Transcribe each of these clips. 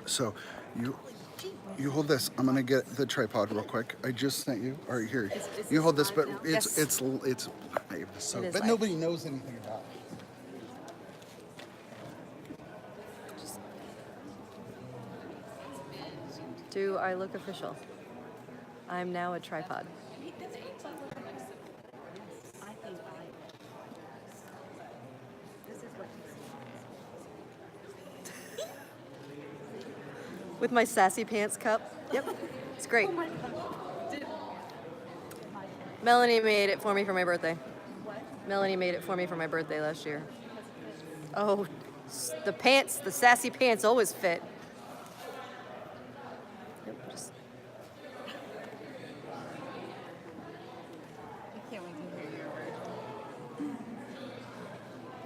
So, you hold this. I'm gonna get the tripod real quick. I just sent you. All right, here. You hold this, but it's so. It is But live. nobody knows anything about it. Do I look official? I'm now a tripod. With my sassy pants cup. Yep, it's great. Melanie made it for me for my birthday. Melanie made it for me for my birthday last year. Oh, the pants, the sassy pants always fit. Yep, just I can't wait to hear your version.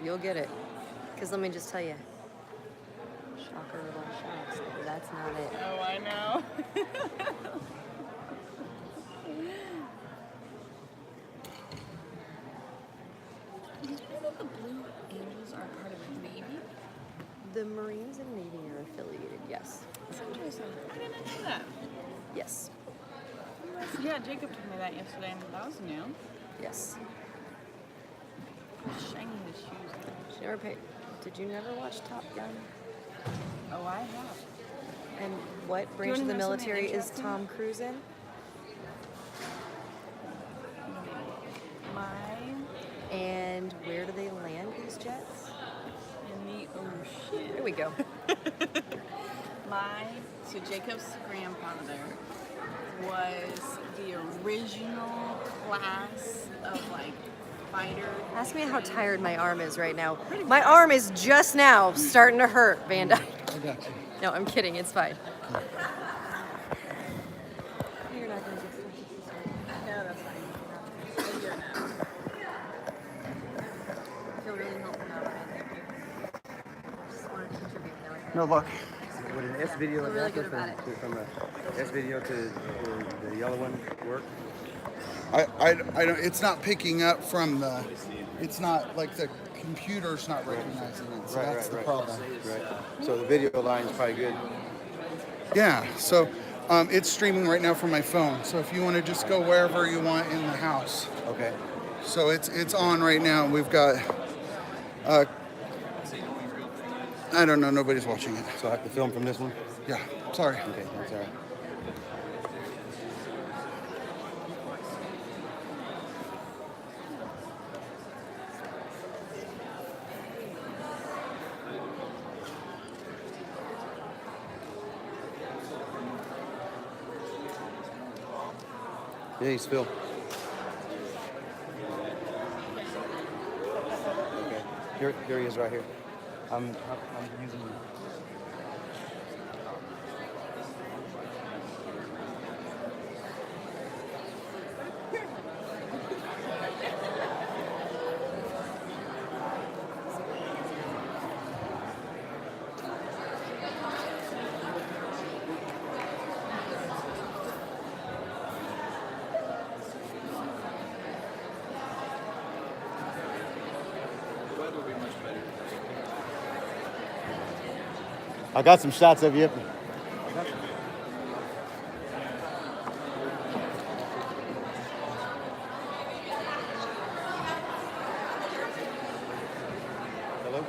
you'll get it. Because let me just tell you. Shocker of all shocks. That's not it. Oh, I know. Did you know that the Blue Angels are part of the Navy? The Marines and Navy are affiliated, yes. That's interesting. I didn't know that. Yes. Yeah, Jacob told me that yesterday, and that was new. Yes. Shiny his shoes. Did you never watch Top Gun? Oh, I have. And what branch wanna of the know something military is interesting? Tom Cruise in? Mine And where do they land these jets? in the ocean. Here we go. So Jacob's grandfather was the original class of like fighter. Ask me how tired my arm is right now. My arm is just now starting to hurt, Van Dyke. I got you. No, I'm kidding. It's fine. You're not going to get No, that's fine. I'm here now. You're really helping out, man. Thank you. I just want to contribute. No luck. Would an S video Feel like really that good about it. from a S video to the yellow one work? I don't. It's not picking up from the. It's not like the computer's not recognizing it. So that's the problem. Right. So the video line is probably good. Yeah. So it's streaming right now from my phone. So if you want to just go wherever you want in the house. Okay. So it's on right now. We've got. I don't know. Nobody's watching it. So I have to film from this one? Yeah. Sorry. Okay, that's all right. Yeah, he's Phil. Okay. Here he is right here. I'm using. I got some shots of you. Hello?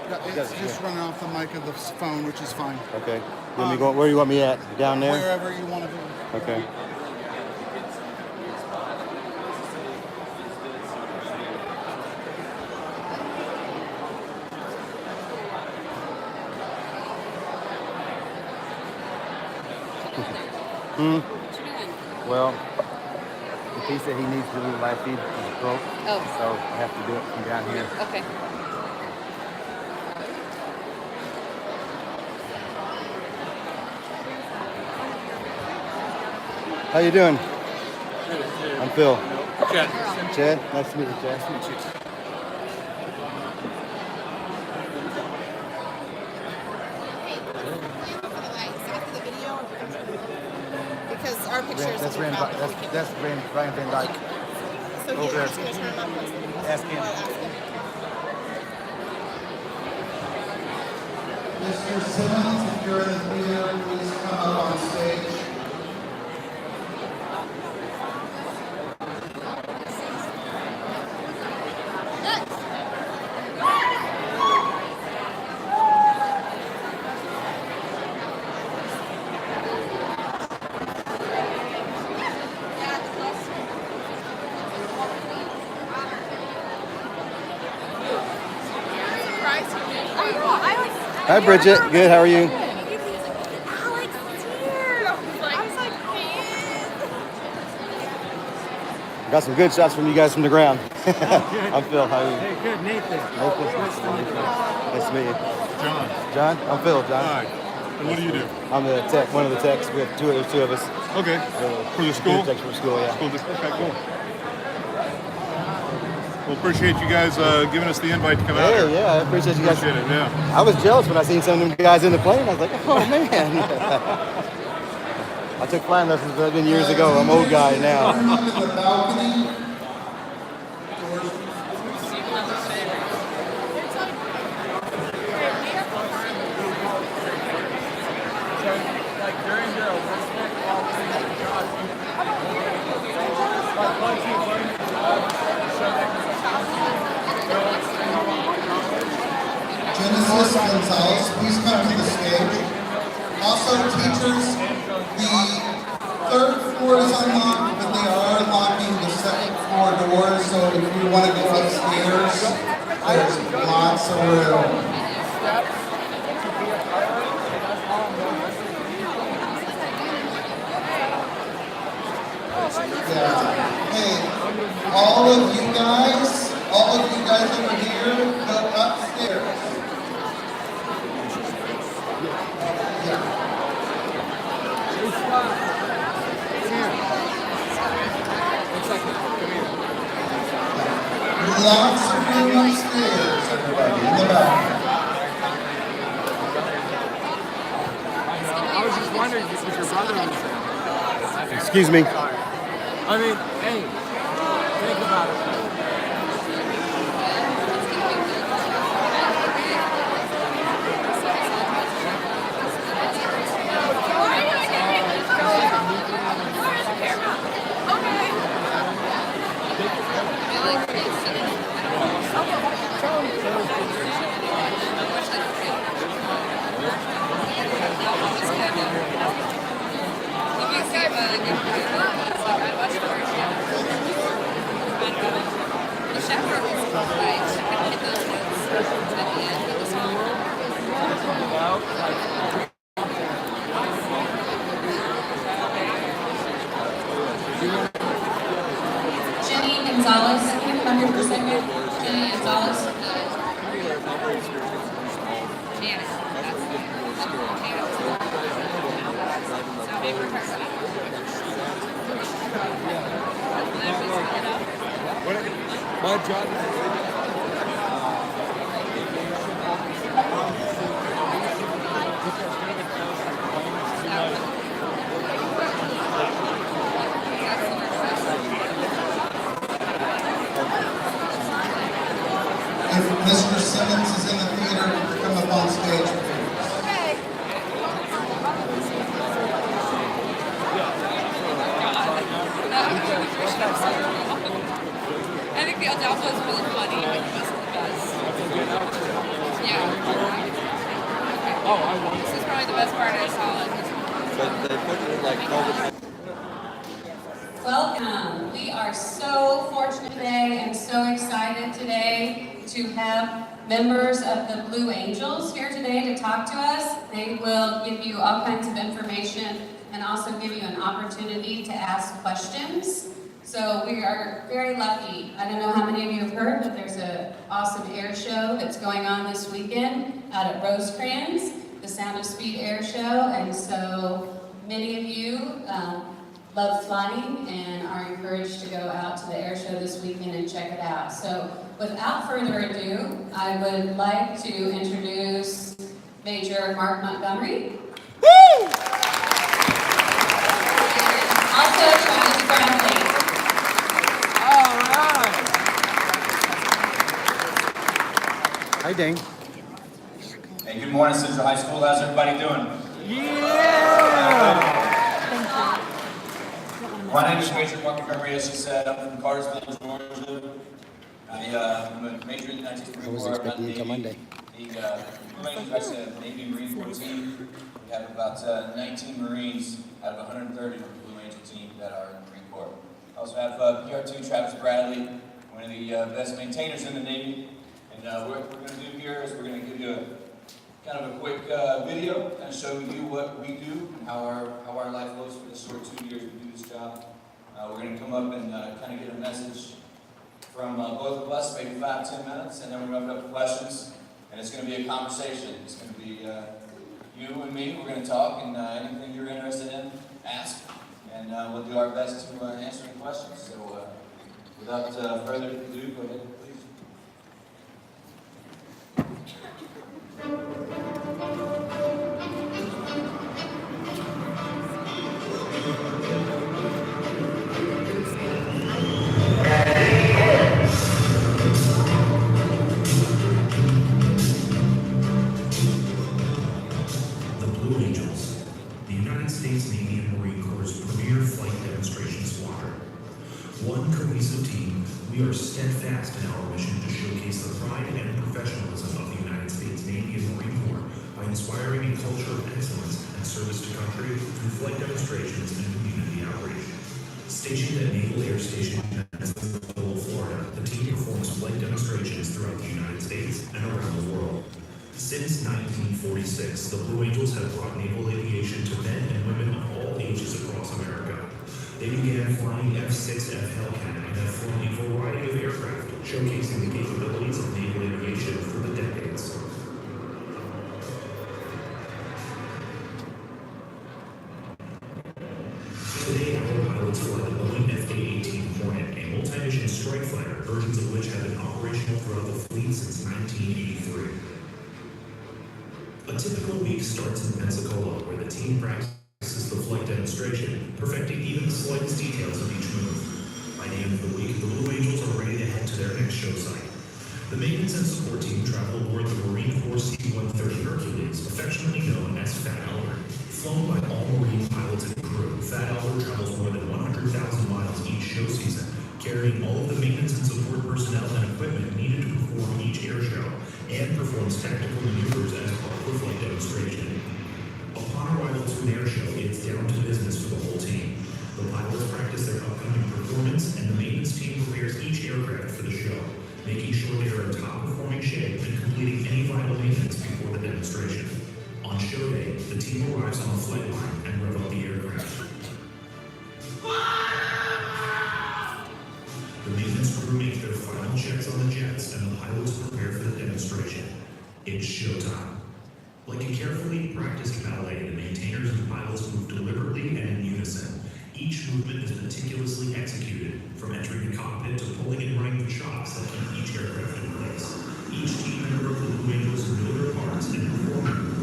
Yeah, it's just running off the mic of the phone, which is fine. Okay. Let me go. Where do you want me at? Down there? Wherever you want to be. Okay. Well, the piece that he needs to do live feed is broke. Oh. So I have to do it from down here. Okay. How you doing? I'm Phil. Chad. Chad, nice to meet you, Chad. Nice to meet you. Because our pictures. That's Ryan Van Dyke. So over he's there. just gonna turn him up close to the video. Ask him. Well, ask him. Mr. Simmons, if you're in the theater, please come up on stage. Hi, Bridget. Good. How are you? Got some good shots from you guys from the ground. I'm Phil. How are you? Hey, good, Nathan. Nice to meet you. John. John? I'm Phil. John. Hi. And what do you do? I'm the tech, one of the techs. We have there's two of us. Okay. For the school? Techs for school, yeah. School district. Okay, cool. Well, appreciate you guys giving us the invite to come out Hey, here. yeah, I appreciate you guys. Appreciate it, yeah. I was jealous when I seen some of them guys in the plane. I was like, oh man. I took flying lessons, but that's been years ago. I'm an old guy now. Everyone in the balcony. Genesis Gonzalez, please come to the stage. Also, teachers, the third floor is unlocked, but they are unlocking the second floor doors, so if you want to go upstairs, there's lots of room. Yeah. Hey, all of you guys over here, go upstairs. Lots of room upstairs, everybody, in the back. I was just wondering if this was your brother on the family. Excuse me. I mean, hey, think about it. Jenny Gonzalez, 100% good. Jenny Gonzalez. Janet, My job is If Mr. Simmons is in the theater, come up on stage. I think the Adelphi is really funny because of the buzz. Yeah. This is probably the best part I saw it. But they put it like COVID. Welcome. We are so fortunate today and so excited today to have members of the Blue Angels here today to talk to us. They will give you all kinds of information and also give you an opportunity to ask questions. So we are very lucky. I don't know how many of you have heard, but there's an awesome air show that's going on this weekend out at Rosecrans, the Sound of Speed Air Show. And so many of you love flying and are encouraged to go out to the air show this weekend and check it out. So without further ado, I would like to introduce Major Mark Montgomery. Woo! And also Travis Bradley. All right. Hi, Dane. Hey, good morning, Central High School. How's everybody doing? Yeah. My name is Major Mark Montgomery, as he said. I'm from Cartersville, Georgia. I'm a major in the 19th I wasn't expecting you until Monday. I said Navy Marine Corps team. We have about 19 Marines out of 130 from the Blue Angel team that are in the Marine Corps. I also have PR2 Travis Bradley, one of the best maintainers in the Navy. And what we're going to do here is we're going to give you kind of a quick video and show you what we do and how our life looks for the short 2 years we do this job. We're going to come up and kind of get a message from both of us, maybe 5-10 minutes, and then we're going to open up for questions. And it's going to be a conversation. It's going to be you and me. We're going to talk, and anything you're interested in, ask. And we'll do our best to answer any questions. So without further ado, go ahead, please. The Blue Angels, the United States Navy and Marine Corps' premier flight demonstration squadron. One cohesive team, we are steadfast in our mission to showcase the pride and professionalism of the United States Navy and Marine Corps by inspiring a culture of excellence and service to country through flight demonstrations and community outreach. Stationed at Naval Air Station Pensacola, Florida, the team performs flight demonstrations throughout the United States and around the world. Since 1946, the Blue Angels have brought naval aviation to men and women of all ages across America. They began flying F-6F Hellcat and have flown a variety of aircraft, showcasing the capabilities of naval aviation for the decades. Today, our pilots fly the Boeing FA-18 Hornet, a multi-mission strike fighter, versions of which have been operational throughout the fleet since 1983. A typical week starts in Pensacola, where the team practices the flight demonstration, perfecting even the slightest details of each move. By the end of the week, the Blue Angels are ready to head to their next show site. The maintenance and support team travel aboard the Marine Corps C-130 Hercules, affectionately known as Fat Albert. Flown by all Marine pilots and crew, Fat Albert travels more than 100,000 miles each show season, carrying all of the maintenance and support personnel and equipment needed to perform each air show, and performs tactical maneuvers as part of the flight demonstration. Upon arrival to an air show, it's down to business for the whole team. The pilots practice their upcoming performance, and the maintenance team prepares each aircraft for the show, making sure they are in top-performing shape and completing any vital maintenance before the demonstration. On show day, the team arrives on the flight line and rev up the aircraft. The maintenance crew make their final checks on the jets, and the pilots prepare for the demonstration. It's showtime. Like a carefully practiced ballet, the maintainers and pilots move deliberately and in unison. Each movement is meticulously executed, from entering the cockpit to pulling and running the shocks that keep each aircraft in place. Each team member of the Blue Angels know their parts and perform.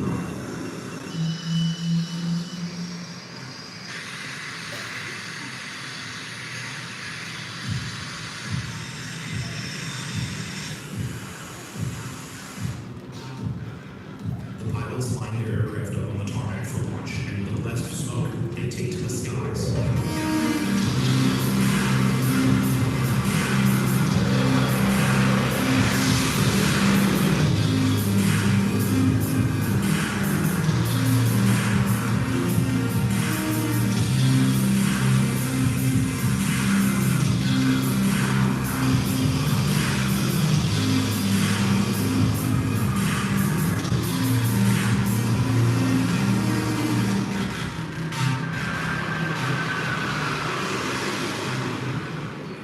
The pilots line their aircraft up on the tarmac for launch, and with a blast of smoke, they take to the skies.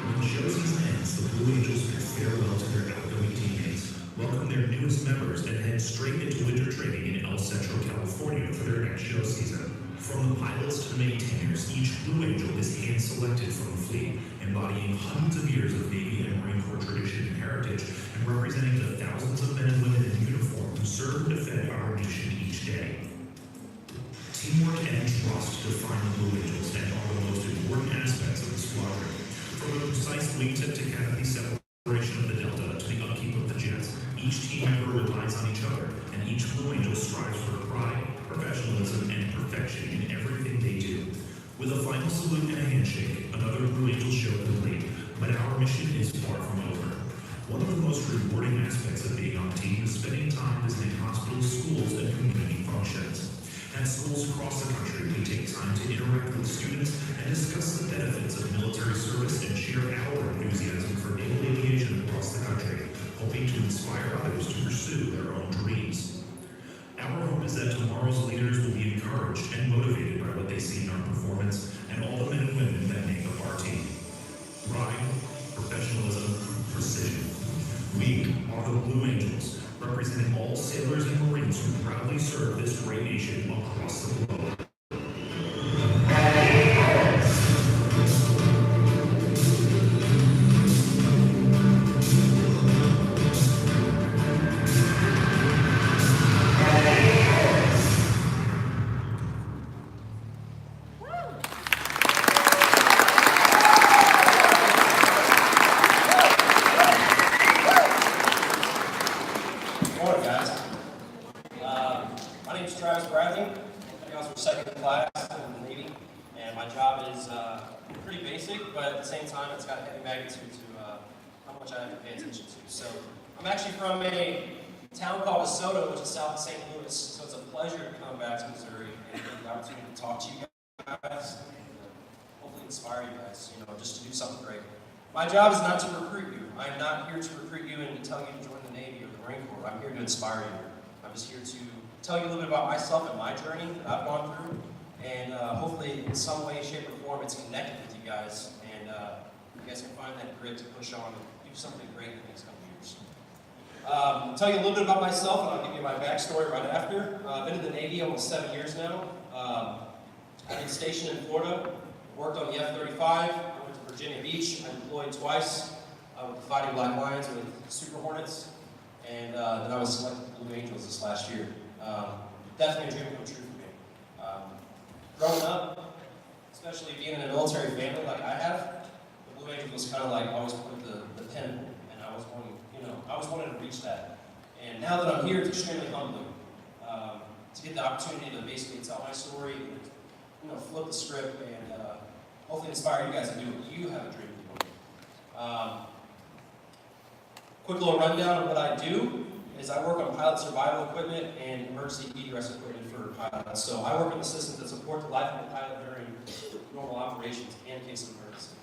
When show season ends, the Blue Angels bid farewell to their outgoing teammates, welcome their newest members, and head straight into winter training in El Centro, California for their next show season. From the pilots to the maintainers, each Blue Angel is hand-selected from the fleet, embodying hundreds of years of Navy and Marine Corps tradition and heritage, and representing the thousands of men and women in uniform who serve and defend our nation each day. Teamwork and trust define the Blue Angels and are the most important aspects of the squadron. From the precise wingtip to canopy separation of the Delta to the upkeep of the jets, each team member relies on each other, and each Blue Angel strives for pride, professionalism, and perfection in everything they do. With a final salute and a handshake, another Blue Angel show complete, but our mission is far from over. One of the most rewarding aspects of being on team is spending time visiting hospitals, schools, and community functions. At schools across the country, we take time to interact with students and discuss the benefits of military service and share our enthusiasm for naval aviation across the country, hoping to inspire others to pursue their own dreams. Our hope is that tomorrow's leaders will be encouraged and motivated by what they see in our performance and all the men and women that make up our team. Pride, professionalism, precision. We are the Blue Angels, representing all sailors and Marines who proudly serve this great nation across the globe. Morning, guys. My name is Travis Bradley. I also second class in the Navy, and my job is pretty basic, but at the same time, it's got a heavy magnitude to how much I have to pay attention to. So, I'm actually from a town called DeSoto, which is south of St. Louis, so it's a pleasure to come back to Missouri and get the opportunity to talk to you guys, and hopefully inspire you guys, just to do something great. My job is not to recruit you. I'm not here to recruit you and to tell you to join the Navy or the Marine Corps. I'm here to inspire you. I'm just here to tell you a little bit about myself and my journey that I've gone through, and hopefully in some way, shape, or form it's connected with you guys, and you guys can find that grit to push on and do something great in the next couple years. I'll tell you a little bit about myself, and I'll give you my backstory right after. I've been in the Navy almost 7 years now. I've been stationed in Florida, worked on the F-35, Virginia Beach. I deployed twice with the Fighting Black Lions with Super Hornets, and then I was selected for Blue Angels this last year. Definitely a dream come true for me. Growing up, especially being in a military family like I have, the Blue Angels was kind of like always put the pinnacle, and I was wanting to reach that. And now that I'm here, it's extremely humbling to get the opportunity to basically tell my story, flip the script, and hopefully inspire you guys to do what you have a dream to do. Quick little rundown of what I do is I work on pilot survival equipment and emergency egress equipment for pilots. So I work on the systems that support the life of the pilot during normal operations and in case of emergency.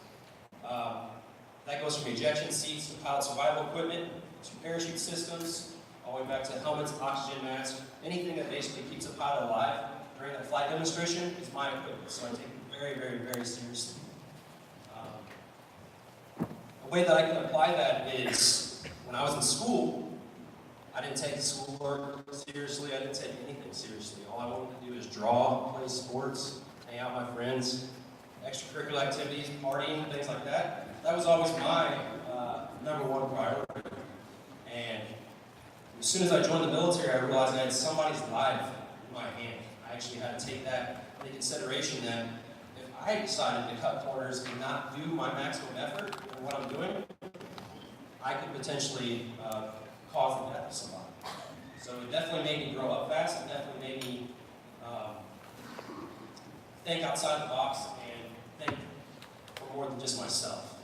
That goes from ejection seats to pilot survival equipment to parachute systems, all the way back to helmets, oxygen masks, anything that basically keeps a pilot alive during that flight demonstration is my equipment. So I take it very, very, very seriously. The way that I can apply that is when I was in school, I didn't take schoolwork seriously. I didn't take anything seriously. All I wanted to do is draw, play sports, hang out with my friends, extracurricular activities, partying, things like that. That was always my number one priority. And as soon as I joined the military, I realized I had somebody's life in my hand. I actually had to take that into consideration that if I decided to cut corners and not do my maximum effort in what I'm doing, I could potentially cause the death of somebody. So it definitely made me grow up fast. It definitely made me think outside the box and think for more than just myself.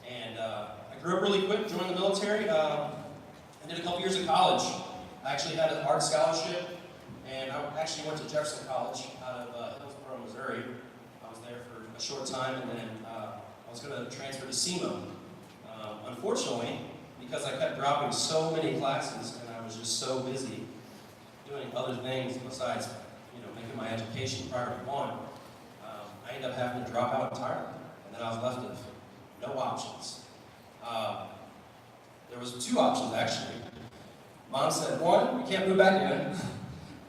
And I grew up really quick, joined the military. I did a couple years of college. I actually had an art scholarship, and I actually went to Jefferson College out of Hillsborough, Missouri. I was there for a short time, and then I was going to transfer to SEMO. Unfortunately, because I kept dropping so many classes, and I was just so busy doing other things besides, making my education priority one, I ended up having to drop out entirely, and then I was left with no options. There was two options, actually. Mom said, one, you can't move back in,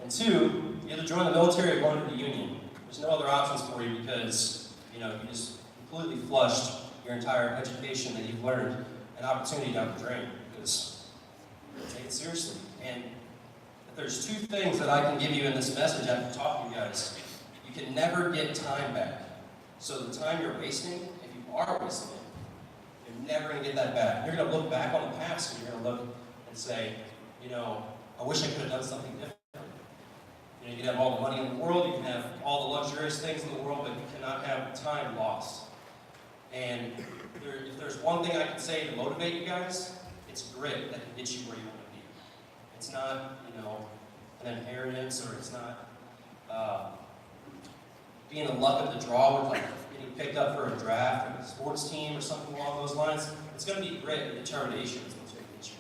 and two, you either join the military or go into the Union. there's no other options for you because, you just completely flushed your entire education that you've learned an opportunity down the drain because take it seriously. And if there's two things that I can give you in this message after talking to you guys, you can never get time back. So the time you're wasting, if you are wasting it, you're never going to get that back. You're going to look back on the past and you're going to look and say, I wish I could have done something different. You can have all the money in the world, you can have all the luxurious things in the world, but you cannot have time lost. And if there's one thing I can say to motivate you guys, it's grit that can get you where you want to be. It's not, an inheritance, or it's not being the luck of the draw with getting picked up for a draft or a sports team or something along those lines. It's going to be grit and determination is what's going to get you.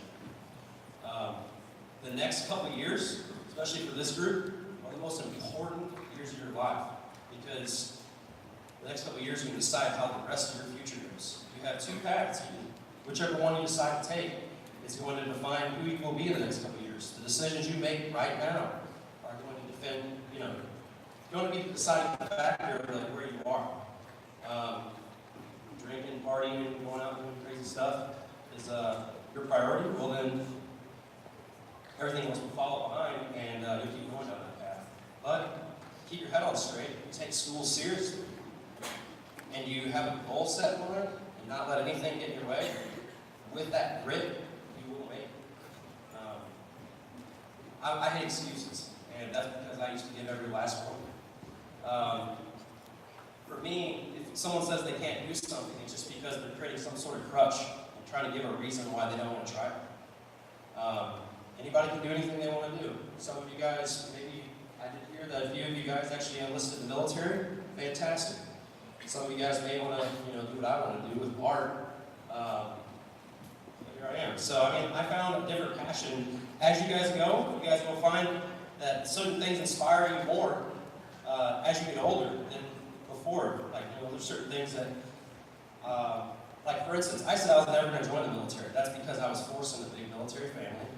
The next couple of years, especially for this group, are the most important years of your life because the next couple of years you can decide how the rest of your future goes. You have two paths. Whichever one you decide to take is going to define who you will be in the next couple of years. The decisions you make right now are going to defend, going to be the deciding factor of where you are. Drinking, partying, and going out and doing crazy stuff is your priority. Well then, everything else will follow behind, and you'll keep going down that path. But keep your head on straight. Take school seriously, and you have a goal set in mind, and not let anything get in your way. With that grit, you will make it. I hate excuses, and that's because I used to give every last one. For me, if someone says they can't do something, it's just because they're creating some sort of crutch and trying to give a reason why they don't want to try it. Anybody can do anything they want to do. Some of you guys, maybe I did hear that a few of you guys actually enlisted in the military. Fantastic. Some of you guys may want to, do what I want to do with art. But here I am. So, I found a different passion. As you guys go, you guys will find that certain things inspire you more as you get older than before. There's certain things that, for instance, I said I was never going to join the military. That's because I was forced into a big military family.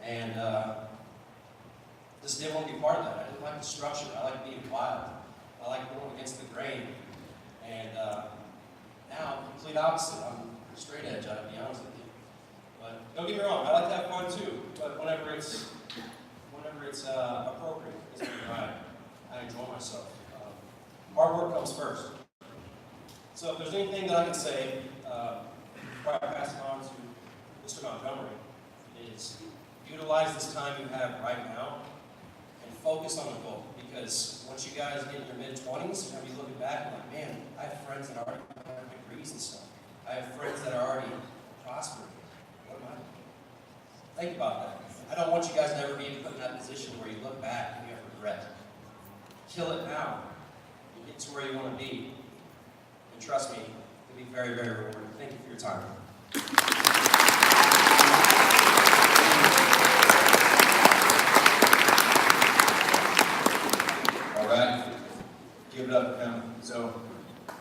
And just didn't want to be part of that. I didn't like the structure. I like being wild. I like going against the grain. And now, complete opposite. I'm straight edge, I'll be honest with you. But don't get me wrong, I like to have fun too. But whenever it's appropriate, it's when I enjoy myself. Hard work comes first. So if there's anything that I can say, before I pass it on to Mr. Montgomery, is utilize this time you have right now and focus on the goal. Because once you guys get in your mid-20s, you're going to be looking back and like, man, I have friends that already have degrees and stuff. I have friends that are already prospering. What am I? Think about that. I don't want you guys to ever be put in that position where you look back and you have regret. Kill it now and get to where you want to be. And trust me, it'll be very, very rewarding. Thank you for your time. All right, give it up for him. So,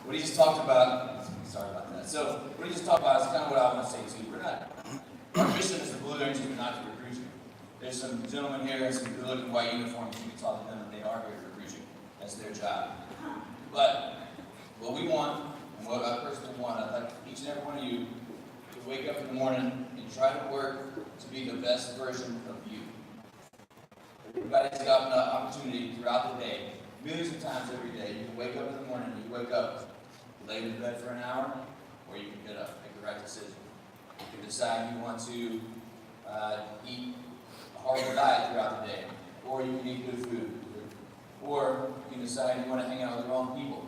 what he just talked about, sorry about that. So, what he just talked about is kind of what I want to say too. Our mission is the Blue Angels, but not to recruit you. There's some gentlemen here in some good-looking white uniforms. You can talk to them, and they are here to recruit you. That's their job. But what we want, and what I personally want, I'd like each and every one of you to wake up in the morning and try to work to be the best version of you. Everybody's got an opportunity throughout the day, millions of times every day. You can wake up in the morning, you wake up, lay in bed for an hour, or you can get up, make the right decision. You can decide you want to eat a horrible diet throughout the day, or you can eat good food, or you can decide you want to hang out with the wrong people,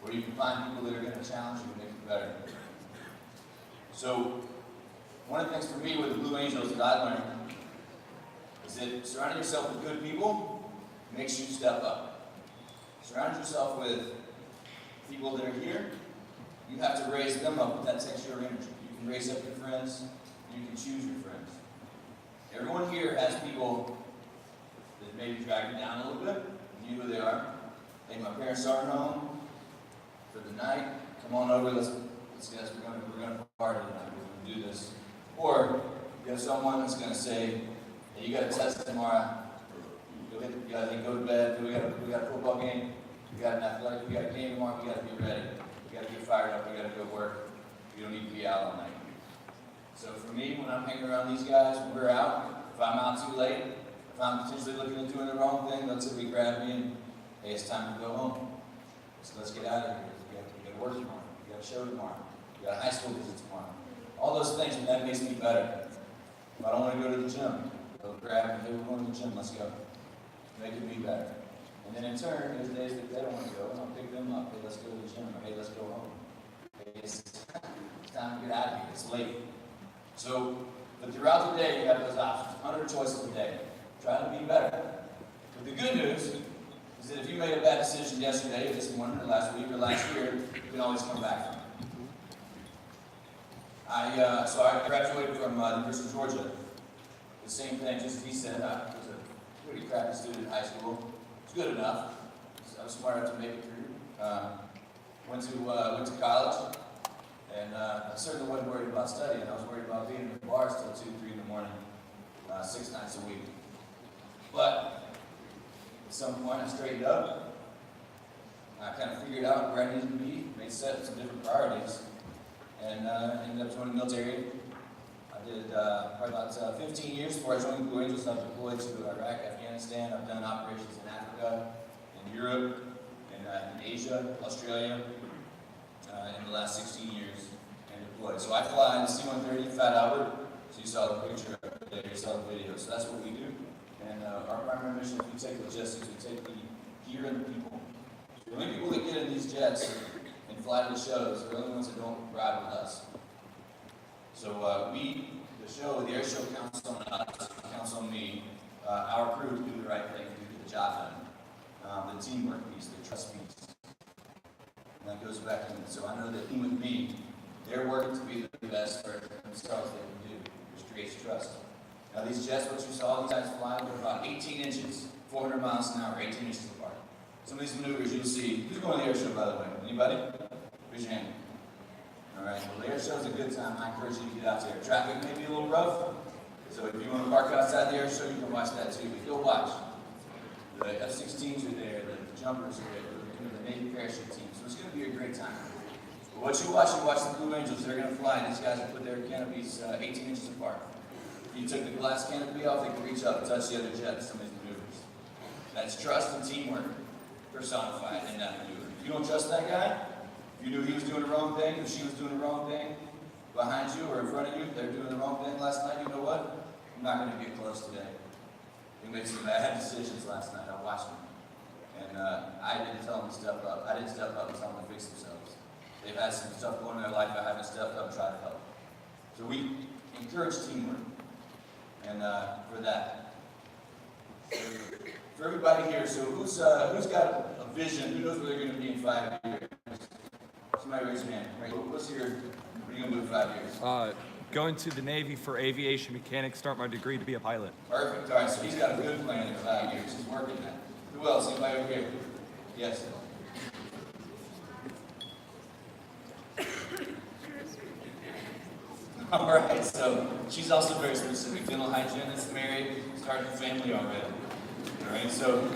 or you can find people that are going to challenge you and make you better. So, one of the things for me with the Blue Angels that I learned is that surrounding yourself with good people makes you step up. Surround yourself with people that are here. You have to raise them up, but that takes your energy. You can raise up your friends, and you can choose your friends. Everyone here has people that maybe drag you down a little bit. You know who they are. Hey, my parents aren't home for the night. Come on over. Let's guys. We're gonna party tonight. We're gonna do this. Or you have someone that's gonna say, hey, you got a test tomorrow. You gotta go to bed. We got a football game. We got an athletic, we got a game tomorrow, we gotta be ready. We gotta get fired up, we gotta go work. We don't need to be out all night. So for me, when I'm hanging around these guys, when we're out, if I'm out too late, if I'm potentially looking at doing the wrong thing, they'll typically grab me and, hey, it's time to go home. So let's get out of here. We got to work tomorrow. We got a show tomorrow. We got a high school visit tomorrow. All those things, and that makes me better. If I don't want to go to the gym, they'll grab me, hey, we're going to the gym, let's go. Making me better. And then in turn, there's days that they don't want to go, and I'll pick them up. Hey, let's go to the gym, or hey, let's go home. Hey, it's time to get out of here. It's late. So, but throughout the day, you have those options. 100 choices a day. Try to be better. But the good news is that if you made a bad decision yesterday, or this morning, or last week, or last year, you can always come back from it. So I graduated from the University of Georgia. The same thing, just as he said, I was a pretty crappy student in high school. It's good enough. I was smart enough to make it through. Went to college, and I certainly wasn't worried about studying. I was worried about being in the bars till 2, 3 in the morning, 6 nights a week. But at some point, I straightened up. I kind of figured out where I needed to be, made some different priorities, and ended up joining the military. I did probably about 15 years before I joined the Blue Angels. I've deployed to Iraq, Afghanistan. I've done operations in Africa, in Europe, in Asia, Australia, in the last 16 years, and deployed. So I fly in the C-130 Fat Albert. So you saw the picture up there, you saw the video. So that's what we do. And our primary mission is we take logistics, we take the gear and the people. The only people that get in these jets and fly to the shows are the only ones that don't ride with us. So the show, the air show counts on us, counts on me, our crew to do the right thing, to get the job done. The teamwork piece, the trust piece. And that goes back in. So I know that even with me, they're working to be the best for themselves they can do, which creates trust. Now these jets, what you saw, these guys flying, they're about 18 inches, 400 miles an hour, 18 inches apart. Some of these maneuvers you'll see. Who's going to the air show, by the way? Anybody? Raise your hand. All right, well, the air show is a good time. I encourage you to get out there. Traffic may be a little rough, so if you want to park outside the air show, you can watch that too. But you'll watch. The F-16s are there, the jumpers are there, the Navy parachute team. So it's going to be a great time. But what you watch the Blue Angels. They're going to fly. These guys will put their canopies 18 inches apart. If you took the glass canopy off, they can reach up and touch the other jets, some of these maneuvers. That's trust and teamwork personified in that maneuver. If you don't trust that guy, if you knew he was doing the wrong thing, or she was doing the wrong thing behind you or in front of you, they're doing the wrong thing last night, you know what? I'm not going to get close today. They made some bad decisions last night. I watched them. And I didn't tell them to step up. I didn't step up and tell them to fix themselves. They've had some stuff going in their life. I haven't stepped up and tried to help. So we encourage teamwork. And for that. For everybody here, so who's got a vision? Who knows where they're going to be in 5 years? Somebody raise your hand. What's your, where are you going to move in 5 years? Going to the Navy for aviation mechanics, start my degree to be a pilot. Perfect. All right, so he's got a good plan in 5 years. He's working that. Who else? Anybody over here? Yes. All right, so she's also very specific. Dental hygienist, married, starting a family already. All right, so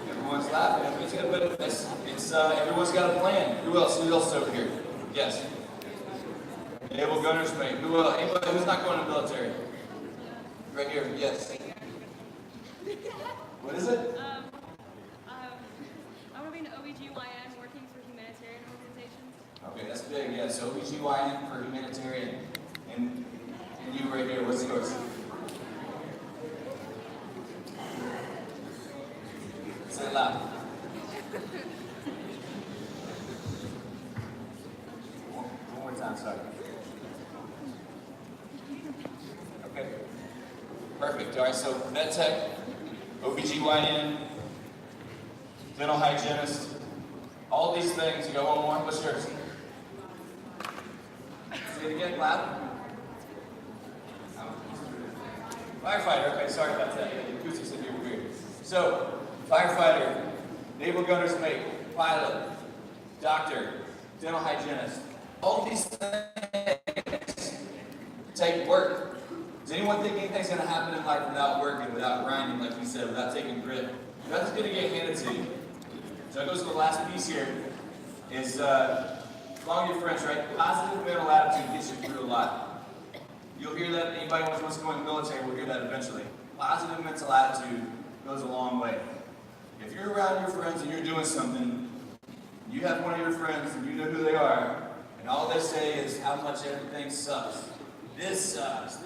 everyone's laughing. It's good, but it's everyone's got a plan. Who else? Who else over here? Yes. Naval gunner's mate. Who else? Anybody who's not going to the military? Right here. Yes. What is it? I want to be an OBGYN working for humanitarian organizations. Okay, that's big. Yeah. So OBGYN for humanitarian, and you right here. What's yours? Say it loud. One more time, sorry. Okay. Perfect. All right, so med tech, OBGYN, dental hygienist, all these things. You got one more? What's yours? Say it again, loud. Firefighter. Okay, sorry about that. The acoustics in here were weird. So, firefighter, naval gunner's mate, pilot, doctor, dental hygienist. All these things take work. Does anyone think anything's going to happen in life without working, without grinding, like we said, without taking grit? Nothing's going to get handed to you. So it goes to the last piece here, is along your friends, right? Positive mental attitude gets you through a lot. You'll hear that, anybody who wants to go in the military will hear that eventually. Positive mental attitude goes a long way. If you're around your friends and you're doing something, you have one of your friends and you know who they are, and all they say is how much everything sucks. This sucks,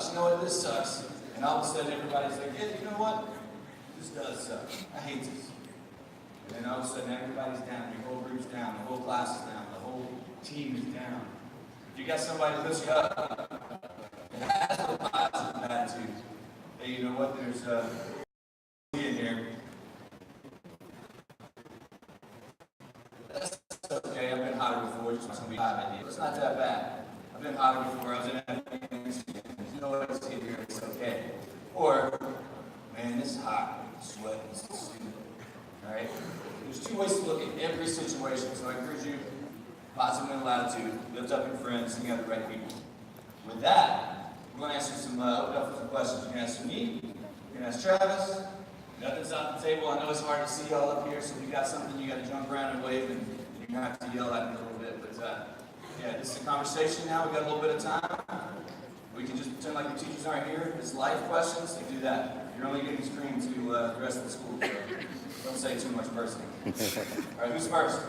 you know what, this sucks. And all of a sudden everybody's like, yeah, you know what? This does suck. I hate this. And then all of a sudden everybody's down, your whole group's down, the whole class is down, the whole team is down. If you got somebody to lift you up, and has a positive attitude, hey, you know what, there's in here. That's okay, I've been hotter before, just want to be hot idea. It's not that bad. I've been hotter before, I was in Afghanistan. You know what, it's here, it's okay. Or, man, this is hot, sweat, this is stupid. Alright? There's two ways to look at every situation, so I encourage you, positive mental attitude, lift up your friends, and you have the right people. With that, we're going to ask you some, open up for some questions. You're going to ask me, you're going to ask Travis. Nothing's off the table. I know it's hard to see y'all up here, so if you got something, you got to jump around and wave, and you're going to have to yell at me a little bit. But yeah, this is a conversation now. We've got a little bit of time. We can just pretend like the teachers aren't here. It's life questions. They do that. You're only getting screened to the rest of the school. So don't say too much personally. All right, who's first?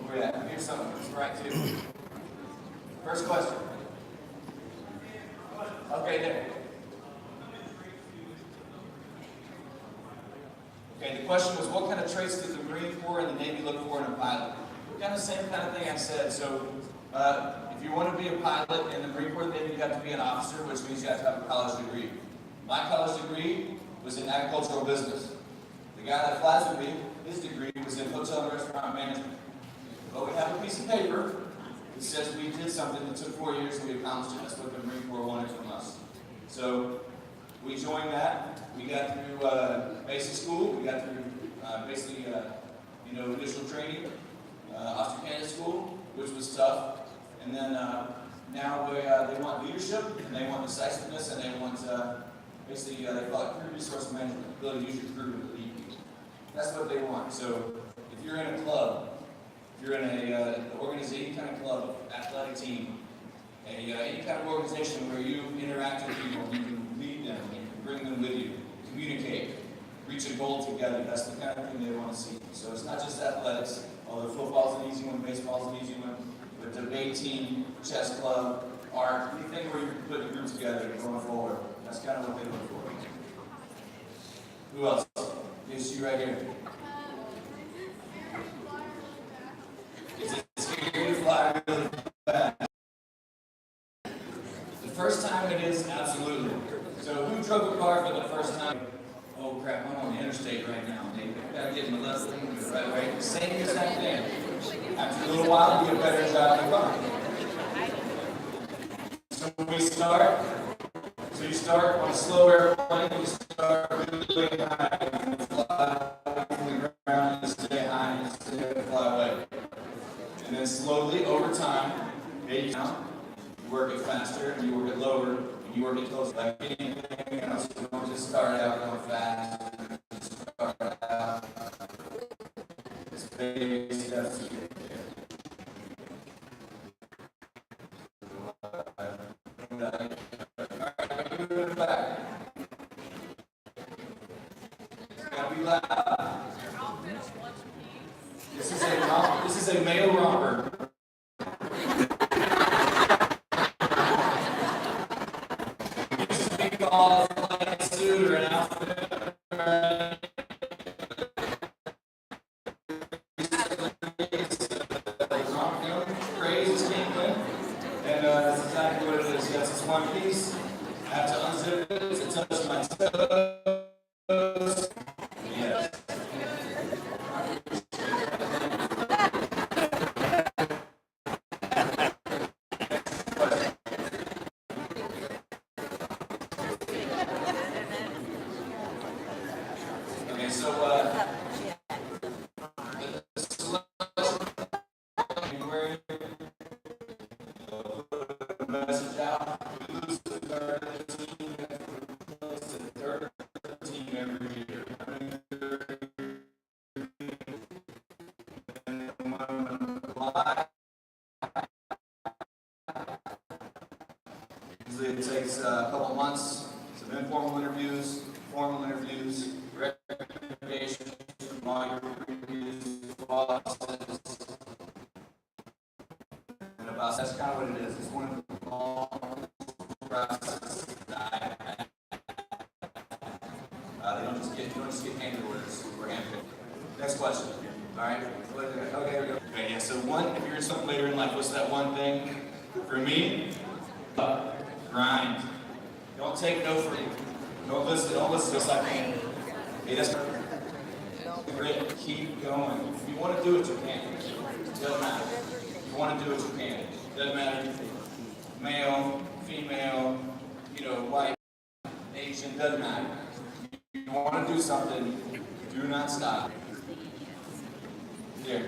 Where we at? Here's something. It's right too. First question. Okay, there. Okay, the question was, what kind of traits did the Marine Corps and the Navy look for in a pilot? Kind of the same kind of thing I said. So, if you want to be a pilot in the Marine Corps and the Navy, you have to be an officer, which means you have to have a college degree. My college degree was in agricultural business. The guy that flies with me, his degree was in hotel and restaurant management. But we have a piece of paper that says we did something that took 4 years and we accomplished it. That's what the Marine Corps wanted from us. So, we joined that. We got through basic school. We got through basically, initial training, officer candidate school, which was tough. And then now they want leadership, and they want decisiveness, and they want basically they call it crew resource management, the ability to use your crew to lead people. That's what they want. So if you're in a club, if you're in an organization, any kind of club, athletic team, any kind of organization where you interact with people, you can lead them, you can bring them with you, communicate, reach a goal together. That's the kind of thing they want to see. So it's not just athletics, although football's an easy one, baseball's an easy one, but debate team, chess club, art, anything where you can put a group together and going forward. That's kind of what they look for. Who else? Yes, you right here. Is it scary to fly really fast? The first time it is, absolutely. So who drove a car for the first time? Oh crap, I'm on the interstate right now. They gotta get in the left lane, right? Same exact thing. After a little while, you get better at driving the car. So when we start, you start on a slow airplane, you start really high, you fly from the ground, and stay high, and stay fly away. And then slowly, over time, you work it faster, and you work it lower, and you work it closer. Like anything else, you don't just start out going fast, you start out as big steps to get there. Back. It's gotta be loud. This is a male romper. Just think all a suit or an outfit. Crazy tingling. And that's exactly what it is. Yes, it's one piece. I have to unzip it to touch my toes. Yes. Okay, so the selection wearing message out. Third team every year. Usually it takes a couple months, some informal interviews, formal interviews, recommendations from all your previous bosses. And about that's kind of what it is. It's one of the long processes that you don't just get handed orders or handpicked. Next question. All right. Okay, here we go. Okay, yeah. So if you're in something later in life, what's that one thing? For me, grind. Don't take no for you. Don't listen to us like me. Okay, that's great. Keep going. If you want to do it, you can. It doesn't matter. If you want to do it, you can. It doesn't matter. Male, female, white, Asian, doesn't matter. If you want to do something, do not stop. Here.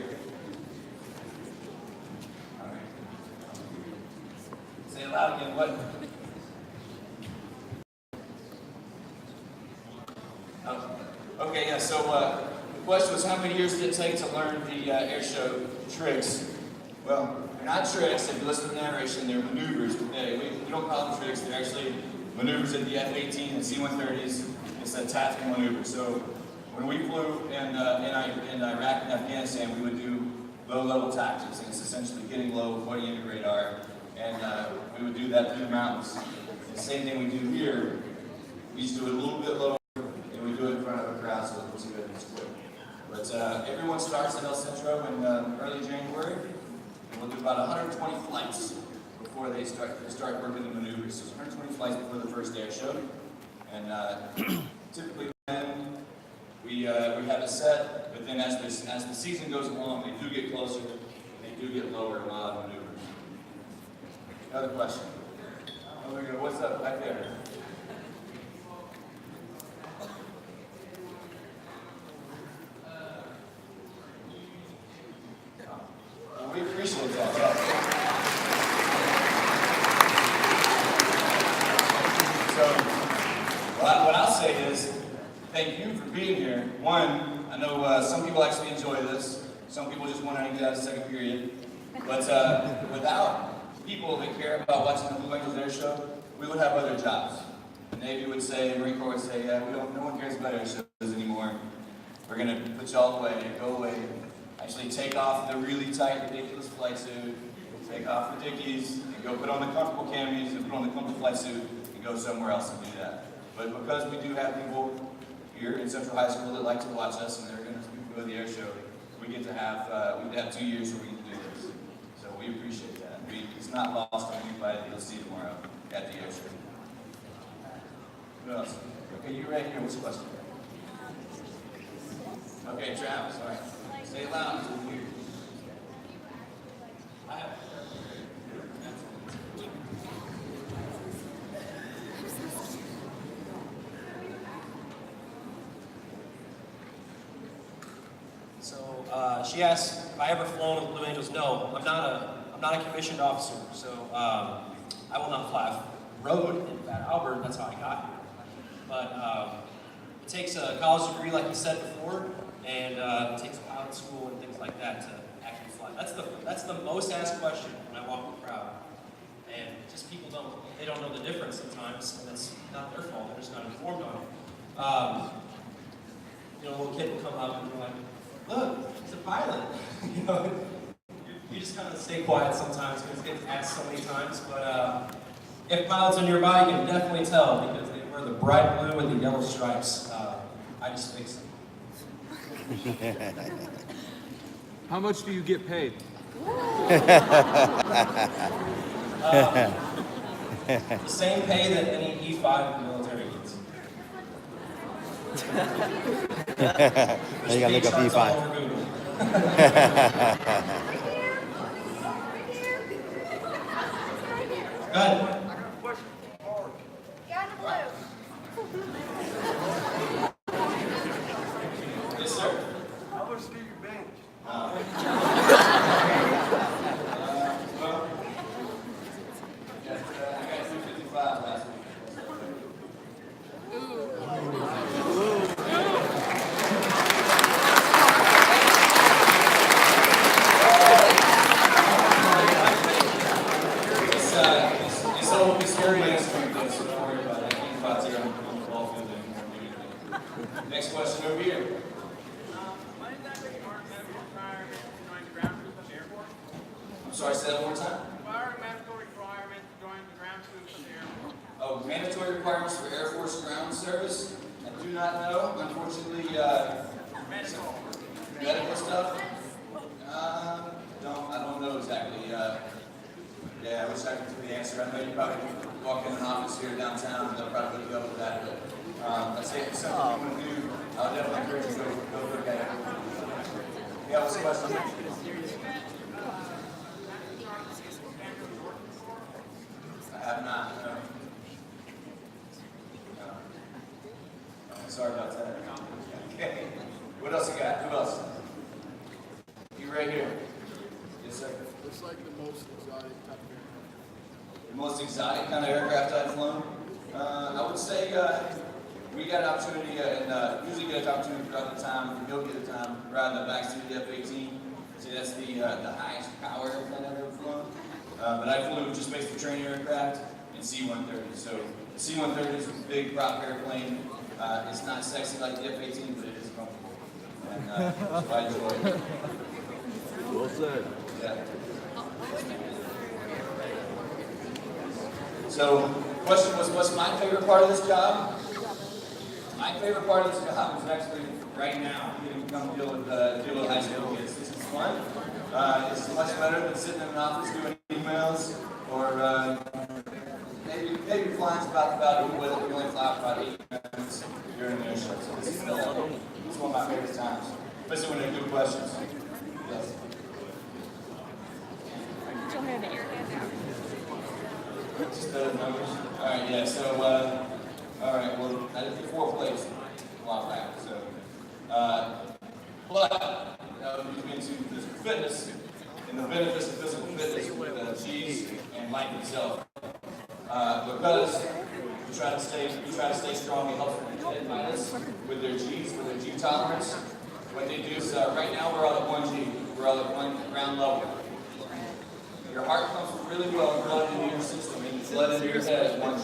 All right. Say it loud again. What? Okay, yeah, so the question was how many years did it take to learn the air show tricks? Well, they're not tricks. If you listen to the narration, they're maneuvers. We don't call them tricks. They're actually maneuvers in the F-18 and C-130s. It's a tactical maneuver. So when we flew in Iraq and Afghanistan, we would do low-level tactics. And it's essentially getting low, avoiding enemy radar. And we would do that through the mountains. The same thing we do here. We just do it a little bit lower. We do it in front of a crowd, so it's good and it's quick. But everyone starts at El Centro in early January, and we'll do about 120 flights before they start working the maneuvers. So 120 flights before the first air show, and typically then we have it set. But then as the season goes along, they do get closer, they do get lower in a lot of maneuvers. Another question. Oh, there we go. What's up right there? We appreciate that. So, what I'll say is, thank you for being here. One, I know some people actually enjoy this. Some people just want to get out of the second period. But without people that care about watching the Blue Angels Air Show, we would have other jobs. The Navy would say, the Marine Corps would say, yeah, no one cares about air shows anymore. We're going to put y'all away, go away. Actually take off the really tight, ridiculous flight suit, take off the dickies, and go put on the comfortable camis and put on the comfortable flight suit and go somewhere else and do that. But because we do have people here in Central High School that like to watch us and they're going to go to the air show, we get to have 2 years where we can do this. So we appreciate that. It's not lost on anybody that you'll see tomorrow at the air show. What else? Okay, you right here. What's the question? Okay, Travis, all right. Say it loud. I have. So she asked if I ever flown with Blue Angels. No, I'm not a commissioned officer, so I will not fly. I rode in Bad Albert. That's how I got here. But it takes a college degree, like you said before, and it takes pilot school and things like that to actually fly. That's the most asked question when I walk the crowd, and just people don't know the difference sometimes, and it's not their fault. They're just not informed on it. A little kid will come up and be like, "Look, it's a pilot." You just kind of stay quiet sometimes because it gets asked so many times. But if pilots are nearby, you can definitely tell because they wear the bright blue with the yellow stripes. I just fixed them. How much do you get paid? The same pay that any E5 in the military gets. You gotta look up E5. Go ahead. Yes, sir. How much do you bank? Well, I got 255 last week. It's over Next question over here. What exactly are medical requirements to join the ground troops of the Air Force? I'm sorry, say that one more time. What are medical requirements to join the ground troops of the Air Force? Oh, mandatory requirements for Air Force ground service? I do not know, unfortunately, medical stuff? I don't know exactly. Yeah, I wish I could give the answer. I know you probably walk in an office here downtown and they'll probably go with that, but I'd say if it's something you want to do, I would definitely encourage you to go look at it. Yeah, what's the question? I have not, no. Sorry about that. Okay. What else you got? Who else? You right here. Yes, sir. It's like the most exotic type of aircraft. The most exotic kind of aircraft I've flown? I would say we got an opportunity, and usually get an opportunity throughout the time, if we don't get a time, riding the backseat of the F-18. So that's the highest power airplane I've ever flown. But I flew just basic training aircraft and C-130. So the C-130 is a big prop airplane. It's not sexy like the F-18, but it is comfortable. And so I enjoy it. Well said. Yeah. So the question was, what's my favorite part of this job? My favorite part of this job is actually right now getting to come deal with high school kids. This is fun. It's much better than sitting in an office doing emails or maybe flying's about the weather. We only fly about 8 minutes during the show. So this is one of my favorite times, especially when they're good questions. Yes. You'll have the airhead out. Just the numbers. All right, yeah. So, all right. Well, I did the 4th place a while back. So, but you get into physical fitness and the benefits of physical fitness with G's and life itself. Because you try to stay strong, it helps them get pilots with their G's, with their G tolerance. What they do is right now we're all at 1 G. We're all at 1 ground level. Your heart pumps really well blood into your system and blood into your head at 1 G.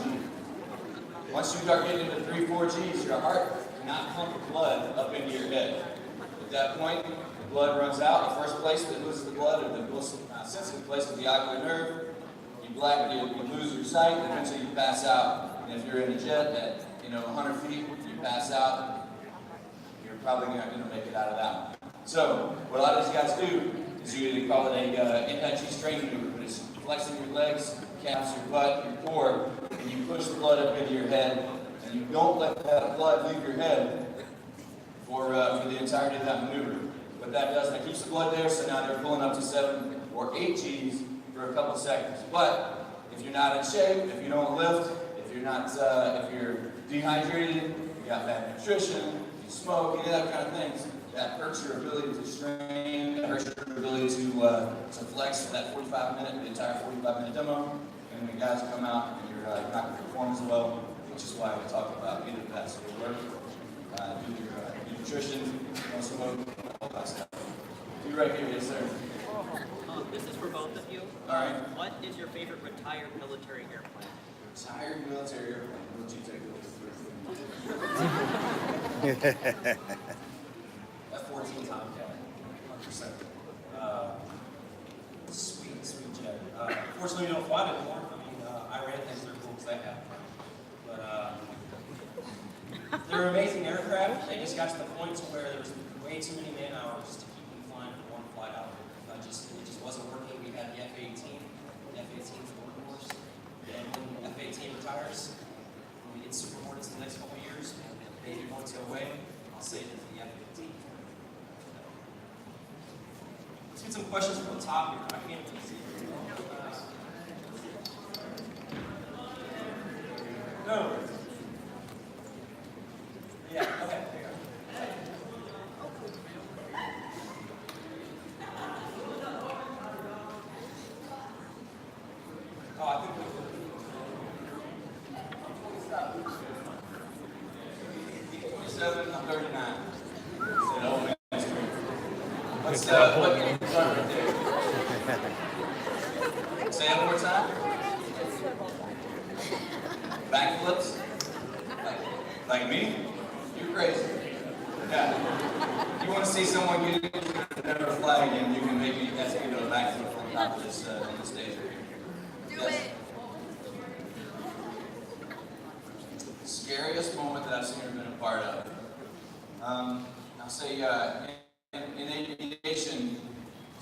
Once you start getting into 3, 4 Gs, your heart cannot pump blood up into your head. At that point, the blood runs out. The first place that loses the blood, or the most sensitive place, is the ocular nerve. You lose your sight, and eventually you pass out. And if you're in a jet at 100 feet, you pass out. You're probably not going to make it out of that one. So what a lot of these guys do is they call it a anti-G strain maneuver, but it's flexing your legs, calves, your butt, your core, and you push the blood up into your head, and you don't let that blood leave your head for the entirety of that maneuver. What that does, that keeps the blood there, so now they're pulling up to 7 or 8 Gs for a couple seconds. But if you're not in shape, if you don't lift, if you're dehydrated, you got bad nutrition, you smoke, any of that kind of things, that hurts your ability to strain, that hurts your ability to flex for that 45-minute, the entire 45-minute demo, and when guys come out and you're not going to perform as well, which is why we talk about either of that. So we work, do your nutrition, don't smoke, all that stuff. You right here, yes sir. This is for both of you. All right. What is your favorite retired military airplane? Retired military airplane. What you take F-14 Tomcat, 100%. Sweet jet. Fortunately, we don't fly it anymore. I mean, Iran thinks they're cool because they have. But they're amazing aircraft. They just got to the point to where there was way too many man hours to keep them flying for one flight out. It just wasn't working. We had the F-18. The F-18 is the workhorse. And when the F-18 retires, when we get Super Hornets the next couple of years, and the Navy wants to go away, I'll say it is the F-15. Let's get some questions from the top here. I can't really see it. No. Yeah, okay, there you go. Oh, I think we could. 27, I'm 39. What's what can you run right there? Say it one more time. Backflips? Like me? You're crazy. Yeah. You want to see someone get another flag and you can maybe that's going to go back to the top of this on the stage right here. Do it. Scariest moment that I've seen or been a part of. I'll say in aviation,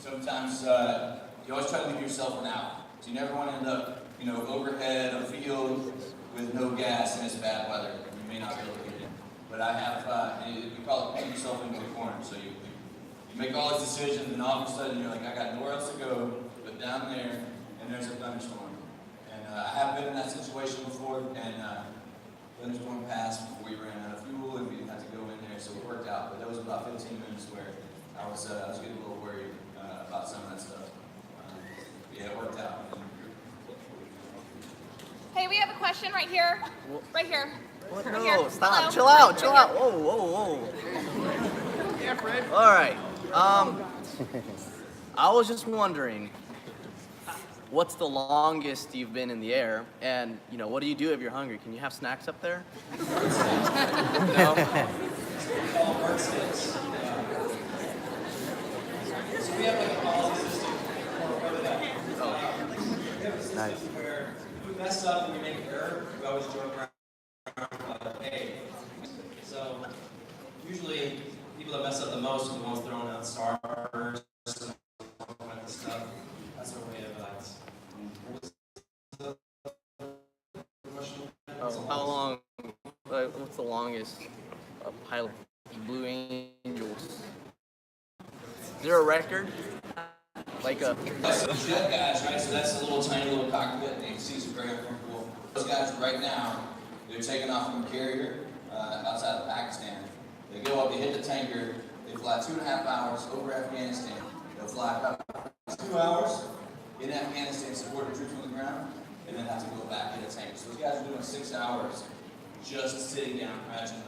sometimes you always try to leave yourself an out. So you never want to end up, overhead a field with no gas and it's bad weather. You may not be able to get in. But I have, we call it putting yourself into the corner. So you make all these decisions and all of a sudden you're like, I got nowhere else to go but down there and there's a thunderstorm. And I have been in that situation before and thunderstorm passed before we ran out of fuel and we didn't have to go in there, so it worked out. But that was about 15 minutes where I was getting a little worried about some of that stuff. Yeah, it worked out. Hey, we have a question right here. Right here. What? Right No, here. stop. Hello. Chill out. Whoa. Yeah, Fred. All right. I was just wondering, what's the longest you've been in the air? And, what do you do if you're hungry? Can you have snacks up there? No? Call bird sticks. So we have like a policy system for that. We have a system Nice. where if we mess up and we make an error, we always joke around hey. So usually people that mess up the most are the ones throwing out stars and all that stuff. That's our way of How long, what's the longest pilot Blue Angels? Is there a record? Like a... So jet guys, right? So that's a little tiny little cockpit and you can see it's very uncomfortable. Those guys right now, they're taking off from a carrier outside of Pakistan. They go up, they hit the tanker, they fly 2.5 hours over Afghanistan. They'll fly about 2 hours in Afghanistan, support the troops on the ground, and then have to go back in the tanker. So those guys are doing 6 hours just sitting down. Imagine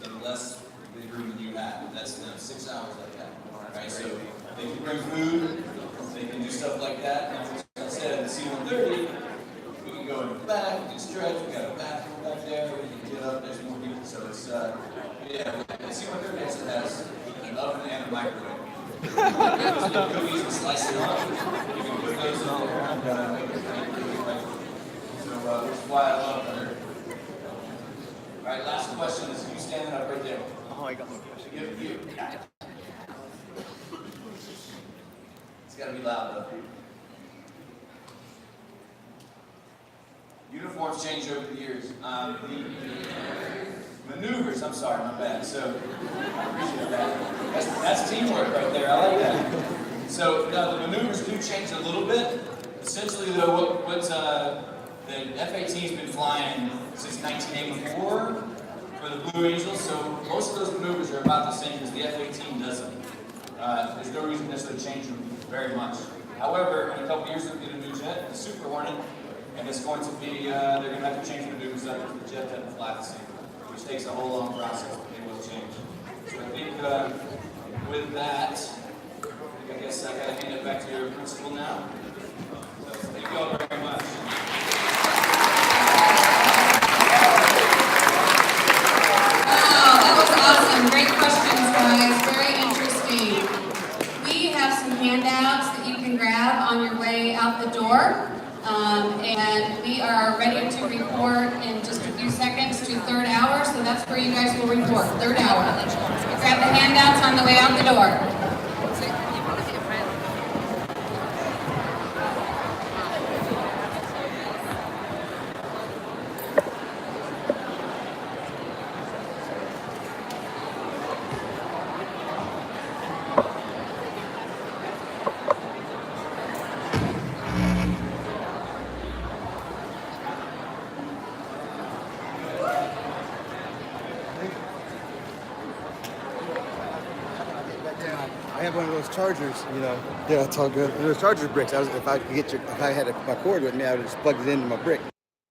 in less big room than you have. That's 6 hours like that. Right? So they can bring food, they can do stuff like that. And as I said, the C-130, we can go in the back, we can stretch, we got a bathroom back there, we can get up, there's more people. So it's, the C-130 also has an oven and a microwave. Those little cookies and slice it up. You can put those on there and make it right. So which is why I love her. All right, last question is you standing up right there. Oh, I got my To give you. It's got to be loud though. Uniforms change over the years. The maneuvers, I'm sorry, my bad. So, I appreciate that. That's teamwork right there, I like that. So, the maneuvers do change a little bit. Essentially, though, what the F-18's been flying since 1984 for the Blue Angels, so most of those maneuvers are about the same because the F-18 doesn't. There's no reason necessarily to change them very much. However, in a couple years, we'll get a new jet, the Super Hornet, and it's going to be, they're going to have to change the maneuvers up because the jet doesn't fly the same, which takes a whole long process, but they will change. So I think with that, I guess I got to hand it back to your principal now. So thank you all very much. Awesome, great questions, guys. Very interesting. We have some handouts that you can grab on your way out the door. And we are ready to report in just a few seconds to third hour, so that's where you guys will report, third hour. Grab the handouts on the way out the door. I have one of those chargers, Yeah, it's all good. Those charger bricks. If I had my cord with me, I would just plug it into my brick.